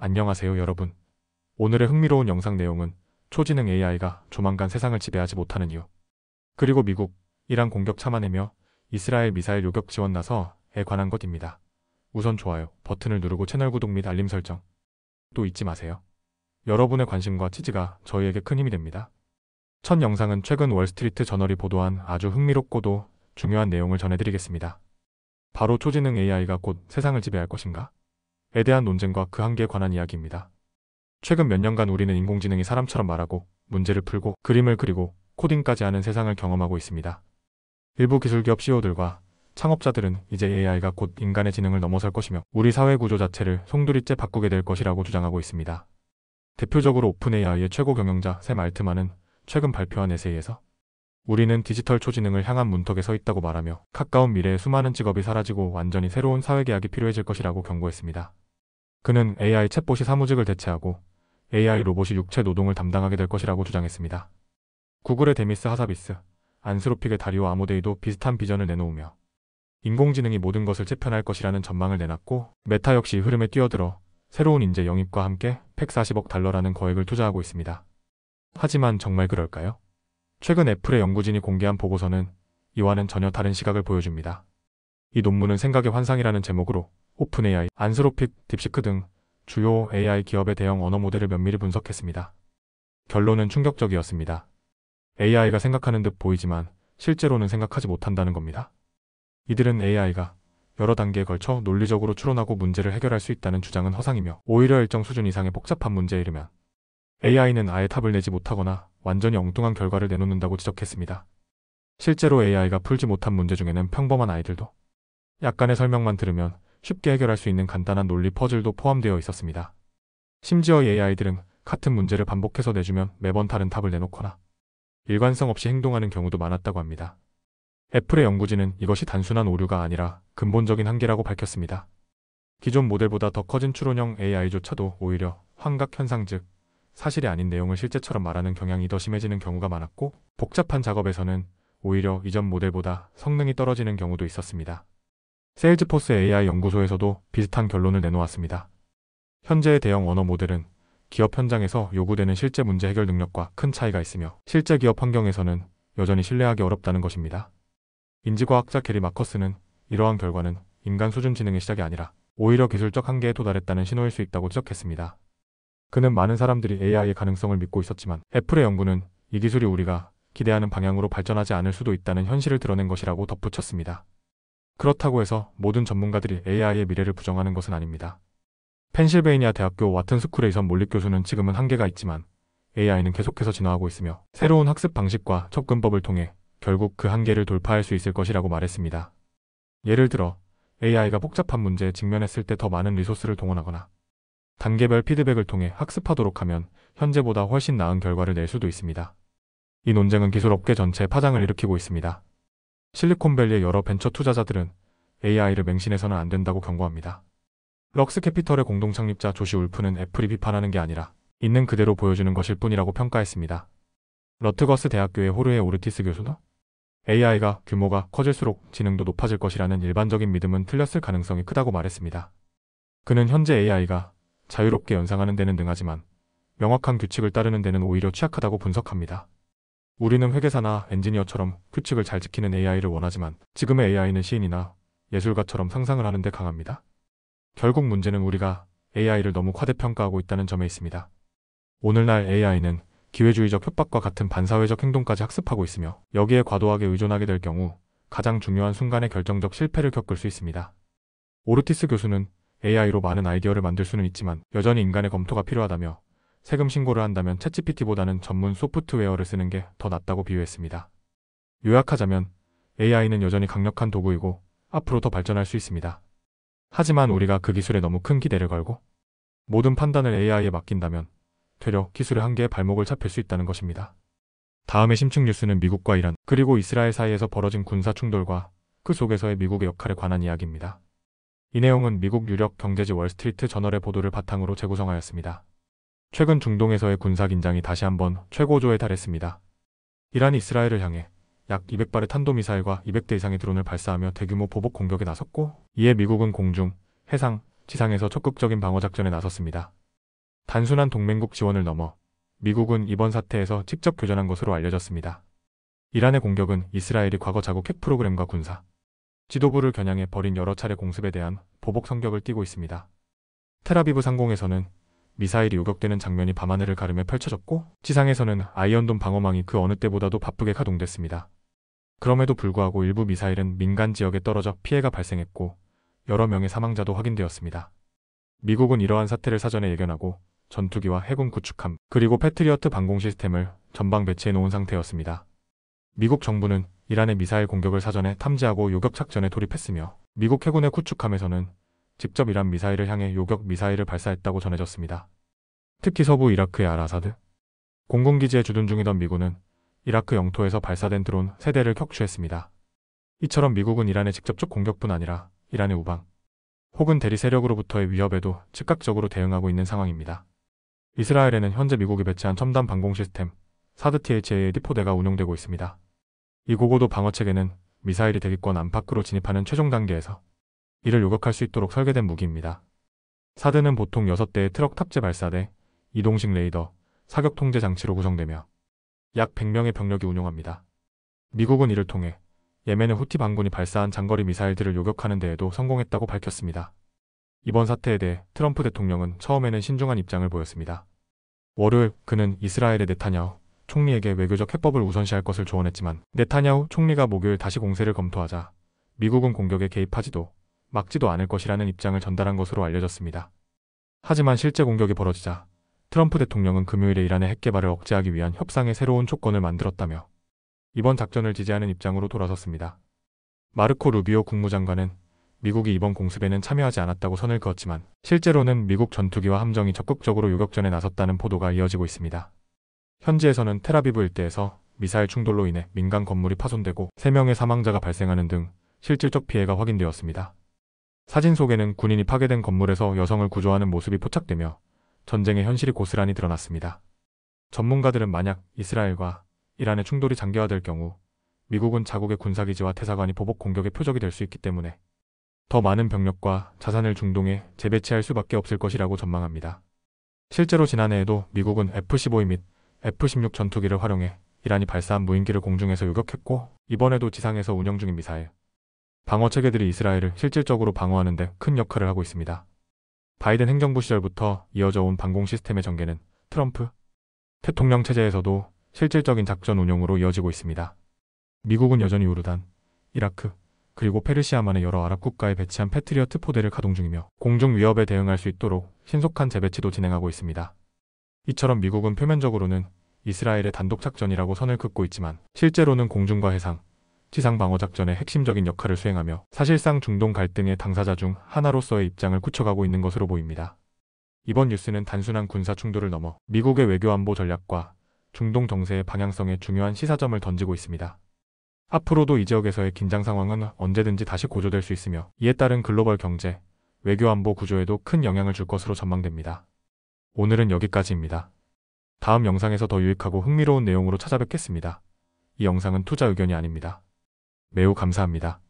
안녕하세요 여러분. 오늘의 흥미로운 영상 내용은 초지능 AI가 조만간 세상을 지배하지 못하는 이유, 그리고 미국, 이란 공격 참아내며 이스라엘 미사일 요격 지원 나서에 관한 것입니다. 우선 좋아요 버튼을 누르고 채널 구독 및 알림 설정 또 잊지 마세요. 여러분의 관심과 지지가 저희에게 큰 힘이 됩니다. 첫 영상은 최근 월스트리트 저널이 보도한 아주 흥미롭고도 중요한 내용을 전해드리겠습니다. 바로 초지능 AI가 곧 세상을 지배할 것인가? 에 대한 논쟁과 그 한계에 관한 이야기입니다. 최근 몇 년간 우리는 인공지능이 사람처럼 말하고 문제를 풀고 그림을 그리고 코딩까지 하는 세상을 경험하고 있습니다. 일부 기술기업 CEO들과 창업자들은 이제 AI가 곧 인간의 지능을 넘어설 것이며 우리 사회 구조 자체를 송두리째 바꾸게 될 것이라고 주장하고 있습니다. 대표적으로 오픈 AI의 최고 경영자 샘 알트만은 최근 발표한 에세이에서 우리는 디지털 초지능을 향한 문턱에 서 있다고 말하며 가까운 미래에 수많은 직업이 사라지고 완전히 새로운 사회계약이 필요해질 것이라고 경고했습니다. 그는 AI 챗봇이 사무직을 대체하고 AI 로봇이 육체 노동을 담당하게 될 것이라고 주장했습니다. 구글의 데미스 하사비스, 안스로픽의 다리오 아모데이도 비슷한 비전을 내놓으며 인공지능이 모든 것을 재편할 것이라는 전망을 내놨고, 메타 역시 흐름에 뛰어들어 새로운 인재 영입과 함께 140억 달러라는 거액을 투자하고 있습니다. 하지만 정말 그럴까요? 최근 애플의 연구진이 공개한 보고서는 이와는 전혀 다른 시각을 보여줍니다. 이 논문은 생각의 환상이라는 제목으로 오픈 AI, 안스로픽, 딥시크 등 주요 AI 기업의 대형 언어 모델을 면밀히 분석했습니다. 결론은 충격적이었습니다. AI가 생각하는 듯 보이지만 실제로는 생각하지 못한다는 겁니다. 이들은 AI가 여러 단계에 걸쳐 논리적으로 추론하고 문제를 해결할 수 있다는 주장은 허상이며, 오히려 일정 수준 이상의 복잡한 문제에 이르면 AI는 아예 답을 내지 못하거나 완전히 엉뚱한 결과를 내놓는다고 지적했습니다. 실제로 AI가 풀지 못한 문제 중에는 평범한 아이들도 약간의 설명만 들으면 쉽게 해결할 수 있는 간단한 논리 퍼즐도 포함되어 있었습니다. 심지어 이 AI들은 같은 문제를 반복해서 내주면 매번 다른 답을 내놓거나 일관성 없이 행동하는 경우도 많았다고 합니다. 애플의 연구진은 이것이 단순한 오류가 아니라 근본적인 한계라고 밝혔습니다. 기존 모델보다 더 커진 추론형 AI조차도 오히려 환각 현상, 즉 사실이 아닌 내용을 실제처럼 말하는 경향이 더 심해지는 경우가 많았고, 복잡한 작업에서는 오히려 이전 모델보다 성능이 떨어지는 경우도 있었습니다. 세일즈포스 AI 연구소에서도 비슷한 결론을 내놓았습니다. 현재의 대형 언어 모델은 기업 현장에서 요구되는 실제 문제 해결 능력과 큰 차이가 있으며 실제 기업 환경에서는 여전히 신뢰하기 어렵다는 것입니다. 인지과학자 게리 마커스는 이러한 결과는 인간 수준 지능의 시작이 아니라 오히려 기술적 한계에 도달했다는 신호일 수 있다고 지적했습니다. 그는 많은 사람들이 AI의 가능성을 믿고 있었지만 애플의 연구는 이 기술이 우리가 기대하는 방향으로 발전하지 않을 수도 있다는 현실을 드러낸 것이라고 덧붙였습니다. 그렇다고 해서 모든 전문가들이 AI의 미래를 부정하는 것은 아닙니다. 펜실베이니아 대학교 와튼 스쿨의 이선 몰릭 교수는 지금은 한계가 있지만 AI는 계속해서 진화하고 있으며 새로운 학습 방식과 접근법을 통해 결국 그 한계를 돌파할 수 있을 것이라고 말했습니다. 예를 들어 AI가 복잡한 문제에 직면했을 때 더 많은 리소스를 동원하거나 단계별 피드백을 통해 학습하도록 하면 현재보다 훨씬 나은 결과를 낼 수도 있습니다. 이 논쟁은 기술 업계 전체에 파장을 일으키고 있습니다. 실리콘밸리의 여러 벤처 투자자들은 AI를 맹신해서는 안 된다고 경고합니다. 럭스 캐피털의 공동 창립자 조시 울프는 애플이 비판하는 게 아니라 있는 그대로 보여주는 것일 뿐이라고 평가했습니다. 러트거스 대학교의 호르헤 오르티스 교수는 AI가 규모가 커질수록 지능도 높아질 것이라는 일반적인 믿음은 틀렸을 가능성이 크다고 말했습니다. 그는 현재 AI가 자유롭게 연상하는 데는 능하지만 명확한 규칙을 따르는 데는 오히려 취약하다고 분석합니다. 우리는 회계사나 엔지니어처럼 규칙을 잘 지키는 AI를 원하지만 지금의 AI는 시인이나 예술가처럼 상상을 하는 데 강합니다. 결국 문제는 우리가 AI를 너무 과대평가하고 있다는 점에 있습니다. 오늘날 AI는 기회주의적 협박과 같은 반사회적 행동까지 학습하고 있으며 여기에 과도하게 의존하게 될 경우 가장 중요한 순간에 결정적 실패를 겪을 수 있습니다. 오르티스 교수는 AI로 많은 아이디어를 만들 수는 있지만 여전히 인간의 검토가 필요하다며 세금 신고를 한다면 챗GPT보다는 전문 소프트웨어를 쓰는 게 더 낫다고 비유했습니다. 요약하자면 AI는 여전히 강력한 도구이고 앞으로 더 발전할 수 있습니다. 하지만 우리가 그 기술에 너무 큰 기대를 걸고 모든 판단을 AI에 맡긴다면 되려 기술의 한계에 발목을 잡힐 수 있다는 것입니다. 다음의 심층 뉴스는 미국과 이란, 그리고 이스라엘 사이에서 벌어진 군사 충돌과 그 속에서의 미국의 역할에 관한 이야기입니다. 이 내용은 미국 유력 경제지 월스트리트 저널의 보도를 바탕으로 재구성하였습니다. 최근 중동에서의 군사 긴장이 다시 한번 최고조에 달했습니다. 이란이 이스라엘을 향해 약 200발의 탄도미사일과 200대 이상의 드론을 발사하며 대규모 보복 공격에 나섰고, 이에 미국은 공중, 해상, 지상에서 적극적인 방어작전에 나섰습니다. 단순한 동맹국 지원을 넘어 미국은 이번 사태에서 직접 교전한 것으로 알려졌습니다. 이란의 공격은 이스라엘이 과거 자국 핵 프로그램과 군사 지도부를 겨냥해 벌인 여러 차례 공습에 대한 보복 성격을 띠고 있습니다. 텔아비브 상공에서는 미사일이 요격되는 장면이 밤하늘을 가르며 펼쳐졌고 지상에서는 아이언돔 방어망이 그 어느 때보다도 바쁘게 가동됐습니다. 그럼에도 불구하고 일부 미사일은 민간 지역에 떨어져 피해가 발생했고 여러 명의 사망자도 확인되었습니다. 미국은 이러한 사태를 사전에 예견하고 전투기와 해군 구축함 그리고 패트리어트 방공 시스템을 전방 배치해 놓은 상태였습니다. 미국 정부는 이란의 미사일 공격을 사전에 탐지하고 요격 작전에 돌입했으며 미국 해군의 구축함에서는 직접 이란 미사일을 향해 요격 미사일을 발사했다고 전해졌습니다. 특히 서부 이라크의 알아사드 공군기지에 주둔 중이던 미군은 이라크 영토에서 발사된 드론 3대를 격추했습니다. 이처럼 미국은 이란의 직접적 공격뿐 아니라 이란의 우방 혹은 대리 세력으로부터의 위협에도 즉각적으로 대응하고 있는 상황입니다. 이스라엘에는 현재 미국이 배치한 첨단 방공 시스템 사드 THAAD-4대가 운용되고 있습니다. 이 고고도 방어체계는 미사일이 대기권 안팎으로 진입하는 최종 단계에서 이를 요격할 수 있도록 설계된 무기입니다. 사드는 보통 6대의 트럭 탑재 발사대, 이동식 레이더, 사격 통제 장치로 구성되며 약 100명의 병력이 운용합니다. 미국은 이를 통해 예멘의 후티 반군이 발사한 장거리 미사일들을 요격하는 데에도 성공했다고 밝혔습니다. 이번 사태에 대해 트럼프 대통령은 처음에는 신중한 입장을 보였습니다. 월요일 그는 이스라엘의 네타냐후 총리에게 외교적 해법을 우선시할 것을 조언했지만 네타냐후 총리가 목요일 다시 공세를 검토하자 미국은 공격에 개입하지도 막지도 않을 것이라는 입장을 전달한 것으로 알려졌습니다. 하지만 실제 공격이 벌어지자 트럼프 대통령은 금요일에 이란의 핵 개발을 억제하기 위한 협상의 새로운 조건을 만들었다며 이번 작전을 지지하는 입장으로 돌아섰습니다. 마르코 루비오 국무장관은 미국이 이번 공습에는 참여하지 않았다고 선을 그었지만 실제로는 미국 전투기와 함정이 적극적으로 요격전에 나섰다는 보도가 이어지고 있습니다. 현지에서는 텔아비브 일대에서 미사일 충돌로 인해 민간 건물이 파손되고 3명의 사망자가 발생하는 등 실질적 피해가 확인되었습니다. 사진 속에는 군인이 파괴된 건물에서 여성을 구조하는 모습이 포착되며 전쟁의 현실이 고스란히 드러났습니다. 전문가들은 만약 이스라엘과 이란의 충돌이 장기화될 경우 미국은 자국의 군사기지와 대사관이 보복 공격의 표적이 될 수 있기 때문에 더 많은 병력과 자산을 중동에 재배치할 수밖에 없을 것이라고 전망합니다. 실제로 지난해에도 미국은 F-15 및 F-16 전투기를 활용해 이란이 발사한 무인기를 공중에서 요격했고 이번에도 지상에서 운영 중인 미사일 방어체계들이 이스라엘을 실질적으로 방어하는 데 큰 역할을 하고 있습니다. 바이든 행정부 시절부터 이어져 온 방공 시스템의 전개는 트럼프 대통령 체제에서도 실질적인 작전 운용으로 이어지고 있습니다. 미국은 여전히 요르단, 이라크, 그리고 페르시아만의 여러 아랍 국가에 배치한 패트리어트 포대를 가동 중이며 공중 위협에 대응할 수 있도록 신속한 재배치도 진행하고 있습니다. 이처럼 미국은 표면적으로는 이스라엘의 단독 작전이라고 선을 긋고 있지만 실제로는 공중과 해상, 지상 방어 작전의 핵심적인 역할을 수행하며 사실상 중동 갈등의 당사자 중 하나로서의 입장을 굳혀가고 있는 것으로 보입니다. 이번 뉴스는 단순한 군사 충돌을 넘어 미국의 외교 안보 전략과 중동 정세의 방향성에 중요한 시사점을 던지고 있습니다. 앞으로도 이 지역에서의 긴장 상황은 언제든지 다시 고조될 수 있으며 이에 따른 글로벌 경제, 외교 안보 구조에도 큰 영향을 줄 것으로 전망됩니다. 오늘은 여기까지입니다. 다음 영상에서 더 유익하고 흥미로운 내용으로 찾아뵙겠습니다. 이 영상은 투자 의견이 아닙니다. 매우 감사합니다.